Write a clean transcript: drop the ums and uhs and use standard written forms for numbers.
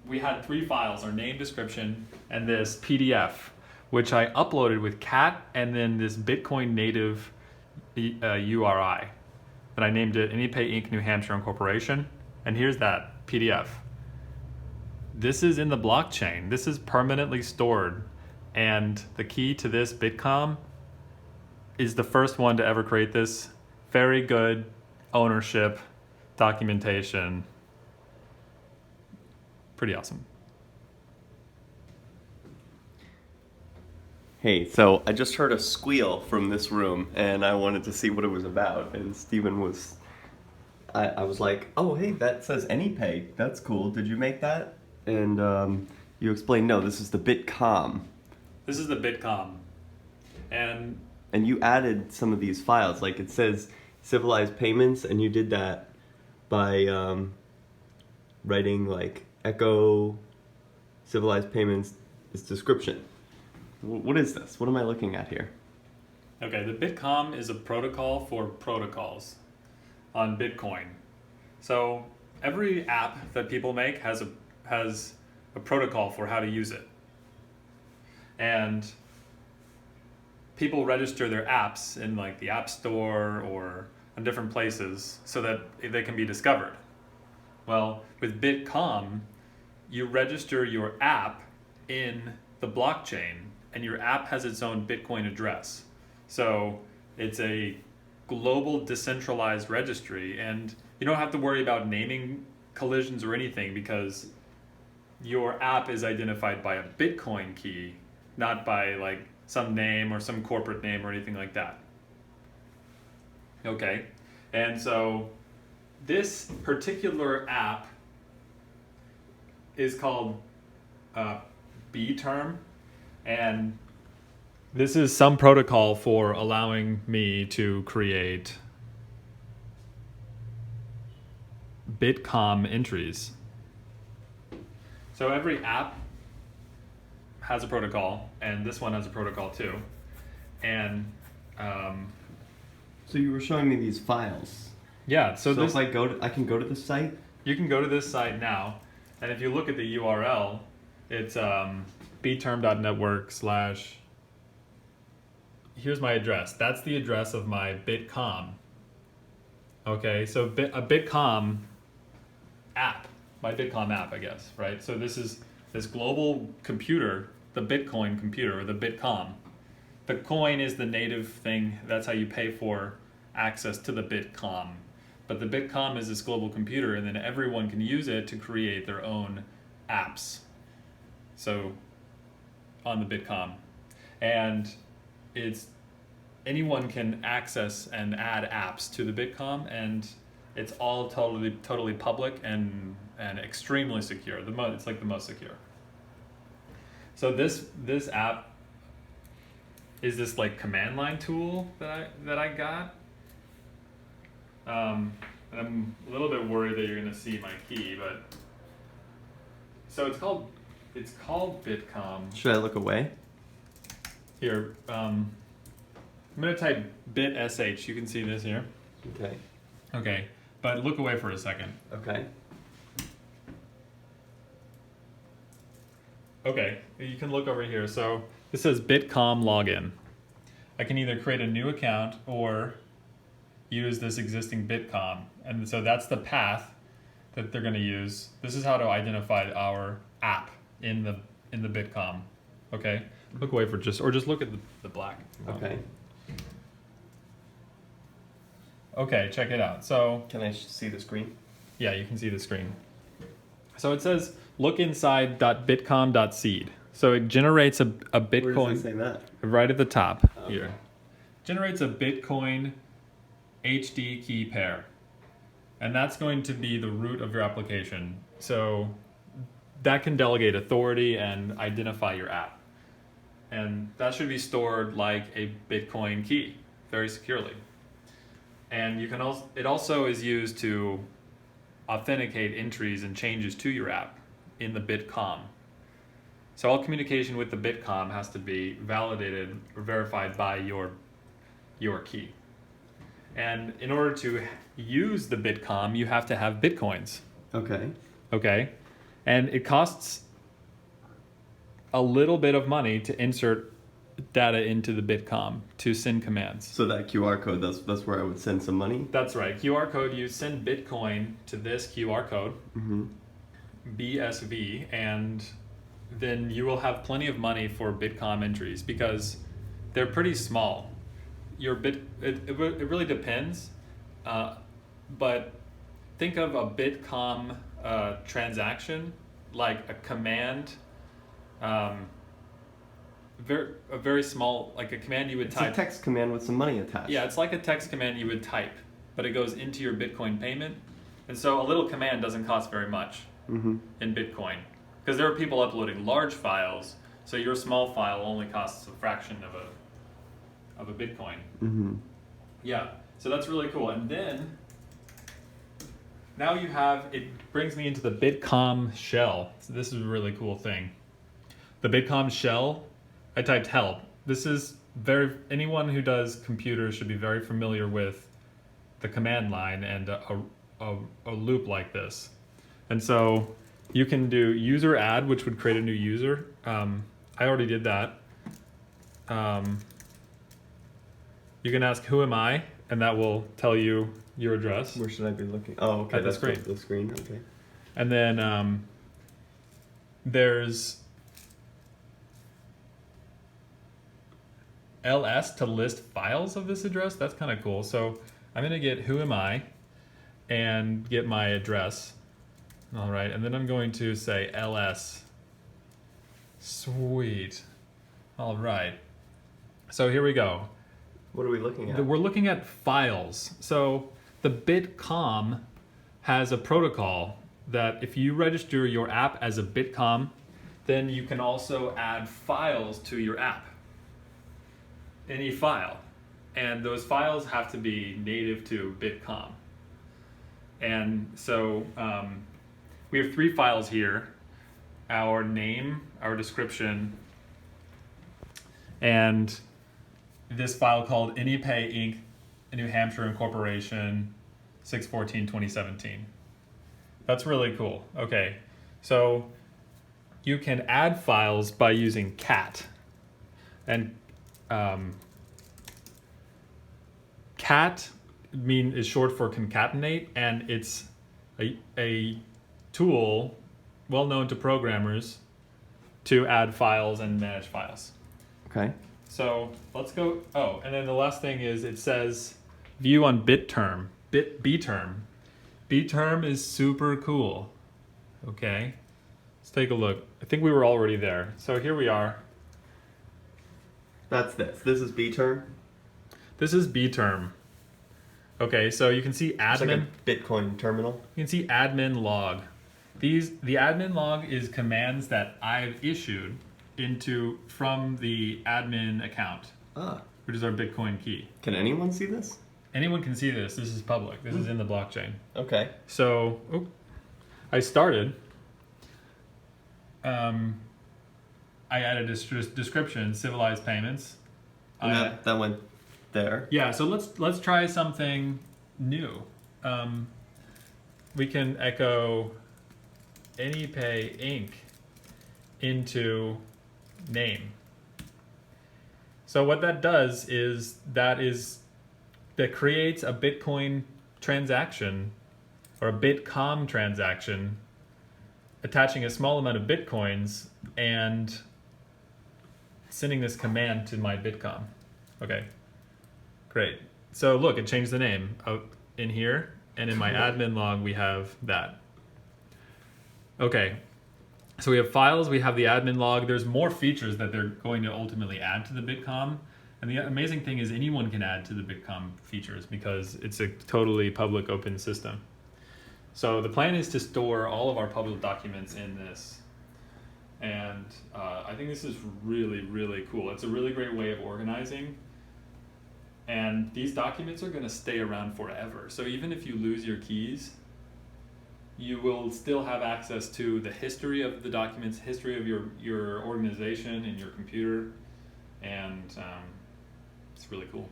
we had 3 files, our name, description, and this PDF, which I uploaded with cat and then this Bitcoin native URI. And I named it AnyPay Inc. New Hampshire Incorporation. And here's that PDF. This is in the blockchain. This is permanently stored. And the key to this, Bitcom, is the first one to ever create this. Very good ownership, documentation. Pretty awesome. Hey, so I just heard a squeal from this room, and I wanted to see what it was about. And Steven was, I was like, oh, hey, that says AnyPay. That's cool. Did you make that? And you explained, no, this is the Bitcom. This is the Bitcom. And you added some of these files. Like it says civilized payments, and you did that by writing like echo civilized payments is description. What is this? What am I looking at here? okay, the Bitcom is a protocol for protocols on Bitcoin. So every app that people make has a protocol for how to use it. And people register their apps in like the App Store or in different places so that they can be discovered. Well, with Bitcom, you register your app in the blockchain, and your app has its own Bitcoin address. So it's a global decentralized registry, and you don't have to worry about naming collisions or anything because your app is identified by a Bitcoin key, not by like some name or some corporate name or anything like that. Okay, and so this particular app is called BTerm, and this is some protocol for allowing me to create Bitcom entries. So every app has a protocol, and this one has a protocol too. And So you were showing me these files. yeah, so this, if I can go to the site? you can go to this site now, and if you look at the URL, it's bterm.network/ here's my address. That's the address of my Bitcom. Okay, so a Bitcom app, my Bitcom app, I guess, right? So this is this global computer, the Bitcoin computer, or the Bitcom. The coin is the native thing. That's how you pay for access to the Bitcom. But the Bitcom is this global computer, and then everyone can use it to create their own apps. So on the Bitcom. And anyone can access and add apps to the Bitcom, and it's all totally public and extremely secure. It's like the most secure. So this app is this like command line tool that I got. And I'm a little bit worried that you're gonna see my key, but so it's called Bitcom. Should I look away? Here, I'm gonna type bit.sh. You can see this here. Okay. Okay, but look away for a second. Okay. Okay, you can look over here. So this says Bitcom login. I can either create a new account or use this existing Bitcom, and so that's the path that they're going to use. This is how to identify our app in the Bitcom. Okay, look away for just look at the black. Okay. Okay, check it out. So Can I see the screen? yeah, you can see the screen. So it says look inside .bitcom.seed. So it generates a Bitcoin. Where does it say that? Right at the top Okay. here. Generates a Bitcoin HD key pair. And that's going to be the root of your application. So that can delegate authority and identify your app. And that should be stored like a Bitcoin key, very securely. And you can also, it also is used to authenticate entries and changes to your app in the Bitcom. So all communication with the Bitcom has to be validated or verified by your key. And in order to use the Bitcom, you have to have Bitcoins. Okay. Okay? And it costs a little bit of money to insert data into the Bitcom to send commands. So that QR code, that's where I would send some money? That's right. QR code, you send Bitcoin to this QR code, BSV, and then you will have plenty of money for Bitcom entries because they're pretty small. It really depends, but think of a Bitcom transaction like a command, a very small, like a command you would type. It's a text command with some money attached. Yeah, it's like a text command you would type, but it goes into your Bitcoin payment. And so a little command doesn't cost very much in Bitcoin. Because there are people uploading large files, so your small file only costs a fraction of a Bitcoin. Yeah, so that's really cool. And then now you have, it brings me into the Bitcom shell. So this is a really cool thing. The Bitcom shell, I typed help. This is anyone who does computers should be very familiar with the command line and a loop like this. And so you can do user add, which would create a new user. I already did that. You can ask who am I, and that will tell you your address. Where should I be looking? Oh, okay. At the screen. The screen, okay. And then there's ls to list files of this address. That's kind of cool. So I'm going to get who am I and get my address. All right, and then I'm going to say ls. Sweet. All right. So here we go. What are we looking at? We're looking at files. So the Bitcom has a protocol that if you register your app as a Bitcom, then you can also add files to your app. Any file. And those files have to be native to Bitcom. And so we have 3 files here: our name, our description, and this file called AnyPay Inc., New Hampshire Incorporation, 6/14/2017. That's really cool. Okay, so you can add files by using cat. And cat is short for concatenate, and it's a tool well known to programmers to add files and manage files. Okay. So let's go. Oh, and then the last thing is it says view on BitTerm. BTerm. BTerm is super cool. Okay. Let's take a look. I think we were already there. So here we are. That's this. This is BTerm. This is BTerm. Okay, so you can see admin. It's like a Bitcoin terminal. You can see admin log. The admin log is commands that I've issued from the admin account, which is our Bitcoin key. Can anyone see this? Anyone can see this. This is public. This is in the blockchain. Okay. So I started. I added a description, civilized payments. And that went there. Yeah. So let's try something new. We can echo AnyPay Inc. into name. So what that does is that creates a Bitcoin transaction or a Bitcom transaction attaching a small amount of Bitcoins and sending this command to my Bitcom. Okay, great. So look, it changed the name in here, and in my admin log we have that. Okay, so we have files, we have the admin log. There's more features that they're going to ultimately add to the Bitcom. And the amazing thing is anyone can add to the Bitcom features because it's a totally public open system. So the plan is to store all of our public documents in this. And I think this is really, really cool. It's a really great way of organizing. And these documents are going to stay around forever. So even if you lose your keys, you will still have access to the history of the documents, history of your organization and your computer. And it's really cool.